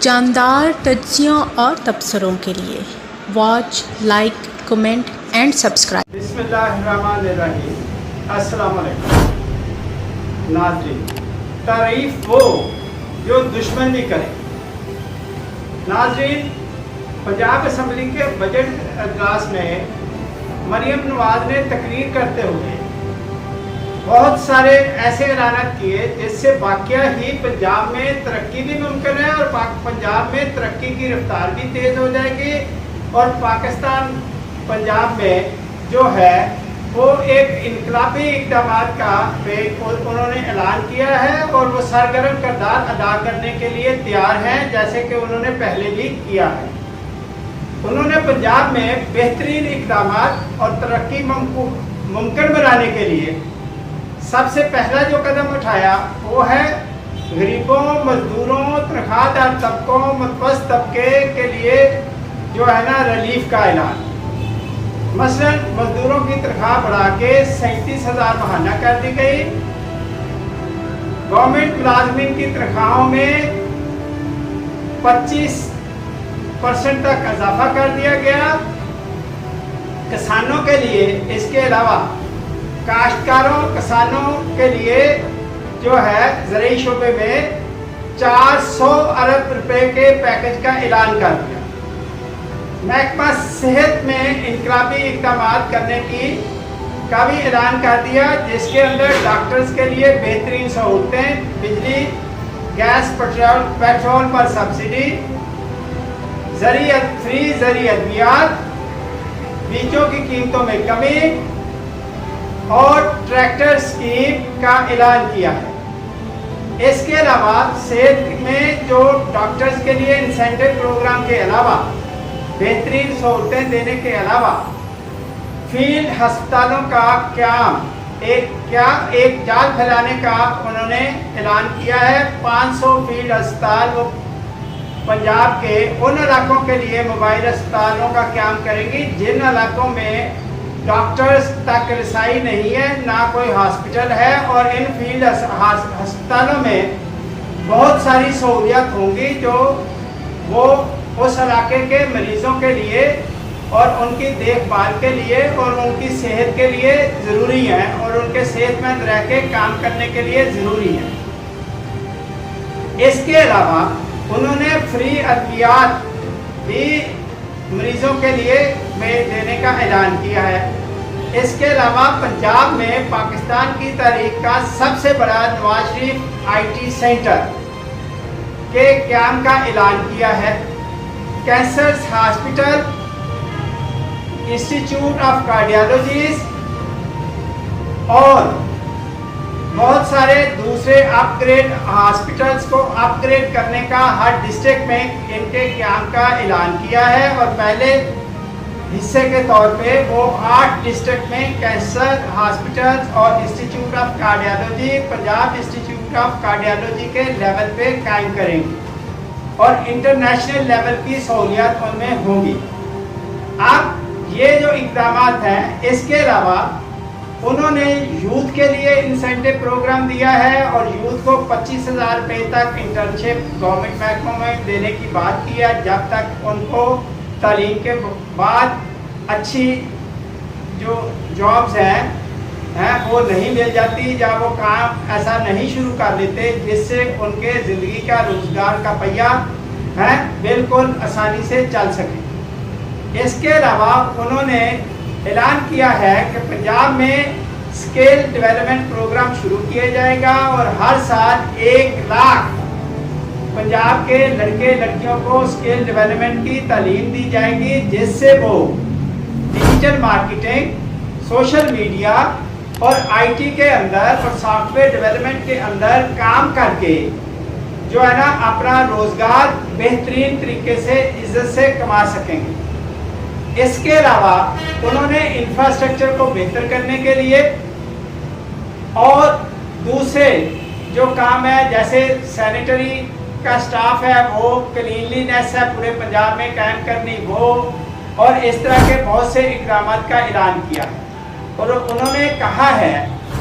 جاندار تجزیوں اور تبصروں کے لیے watch, like, comment and subscribe. بسم اللہ الرحمن الرحیم۔ السلام علیکم ناظرین۔ تعریف وہ جو دشمن بھی کرے۔ ناظرین، پنجاب اسمبلی کے بجٹ اجلاس میں مریم نواز نے تقریر کرتے ہوئے بہت سارے ایسے اعلانات کیے جس سے واقعہ ہی پنجاب میں ترقی بھی ممکن ہے اور پنجاب میں ترقی کی رفتار بھی تیز ہو جائے گی، اور پاکستان پنجاب میں جو ہے وہ ایک انقلابی اقدامات کا انہوں نے اعلان کیا ہے اور وہ سرگرم کردار ادا کرنے کے لیے تیار ہیں، جیسے کہ انہوں نے پہلے بھی کیا ہے۔ انہوں نے پنجاب میں بہترین اقدامات اور ترقی ممکن بنانے کے لیے سب سے پہلا جو قدم اٹھایا وہ ہے غریبوں، مزدوروں، تنخواہ دار طبقوں، متوسط طبقے کے لیے جو ہے نا ریلیف کا اعلان۔ مثلا مزدوروں کی تنخواہ بڑھا کے 37,000 ماہانہ کر دی گئی، گورنمنٹ ملازمین کی تنخواہوں میں 25% تک اضافہ کر دیا گیا۔ کسانوں کے لیے اس کے علاوہ کاشتکاروں کسانوں کے لیے جو ہے زرعی شعبے میں 400 ارب روپے کے پیکج کا اعلان کر دیا۔ محکمہ صحت میں انقلابی اقدامات کرنے کا بھی اعلان کر دیا، جس کے اندر ڈاکٹرز کے لیے بہترین سہولتیں، بجلی، گیس، پیٹرول پر سبسڈی، فری زرعی ادویات، بیجوں کی قیمتوں میں کمی اور ٹریکٹر اسکیم کا اعلان کیا ہے۔ اس کے علاوہ صحت میں جو ڈاکٹرز کے لیے انسینٹو پروگرام کے علاوہ بہترین سہولتیں دینے کے علاوہ فیلڈ ہسپتالوں کا قیام ایک جال پھیلانے کا انہوں نے اعلان کیا ہے۔ 500 فیلڈ ہسپتال وہ پنجاب کے ان علاقوں کے لیے موبائل اسپتالوں کا قیام کریں گی جن علاقوں میں ڈاکٹرز تک رسائی نہیں ہے، نہ کوئی ہاسپٹل ہے، اور ان فیلڈ ہسپتالوں میں بہت ساری سہولیات ہوں گی جو وہ اس علاقے کے مریضوں کے لیے اور ان کی دیکھ بھال کے لیے اور ان کی صحت کے لیے ضروری ہیں اور ان کے صحت مند رہ کے کام کرنے کے لیے ضروری ہیں۔ اس کے علاوہ انہوں نے فری ادویات بھی مریضوں کے لیے دینے کا اعلان کیا ہے۔ اس کے علاوہ پنجاب میں پاکستان کی تاریخ کا سب سے بڑا نواز شریف IT سینٹر کے قیام کا اعلان کیا ہے۔ کینسر ہاسپٹل، انسٹیٹیوٹ آف کارڈیالوجیز اور بہت سارے دوسرے اپ گریڈ ہاسپٹلز کو اپ گریڈ کرنے کا ہر ڈسٹرکٹ میں ان کے قیام کا اعلان کیا ہے، اور پہلے حصے کے طور پہ وہ 8 ڈسٹرکٹ میں کینسر ہاسپٹلز اور institute of cardiology Punjab institute of cardiology کے لیول پہ قائم کریں گے اور انٹرنیشنل لیول کی سہولیات ان میں ہوں گی۔ اب یہ جو اقدامات ہیں، اس کے علاوہ انہوں نے یوتھ کے لیے انسینٹو پروگرام دیا ہے اور یوتھ کو 25,000 روپے تک انٹرنشپ گورنمنٹ محکموں میں دینے کی بات کی ہے، جب تک ان کو تعلیم کے بعد اچھی جو جابز ہیں وہ نہیں مل جاتی، یا وہ کام ایسا نہیں شروع کر دیتے جس سے ان کے زندگی کا روزگار کا پہیہ بالکل آسانی سے چل سکے۔ اس کے علاوہ انہوں نے اعلان کیا ہے کہ پنجاب میں اسکل ڈیولپمنٹ پروگرام شروع کیا جائے گا اور ہر سال 1 لاکھ پنجاب کے لڑکے لڑکیوں کو اسکل ڈیولپمنٹ کی تعلیم دی جائے گی، جس سے وہ ڈیجیٹل مارکیٹنگ، سوشل میڈیا اور IT کے اندر اور سافٹ ویئر ڈیولپمنٹ کے اندر کام کر کے جو ہے نا اپنا روزگار بہترین طریقے سے عزت سے کما سکیں گے۔ اس کے علاوہ انہوں نے انفراسٹرکچر کو بہتر کرنے کے لیے اور دوسرے جو کام ہے جیسے سینیٹری کا سٹاف ہے وہ کلینلینس ہے پورے پنجاب میں قائم کرنی، وہ اور اس طرح کے بہت سے اقدامات کا اعلان کیا، اور انہوں نے کہا ہے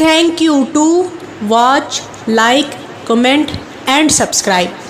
Thank you to watch, like, comment and subscribe.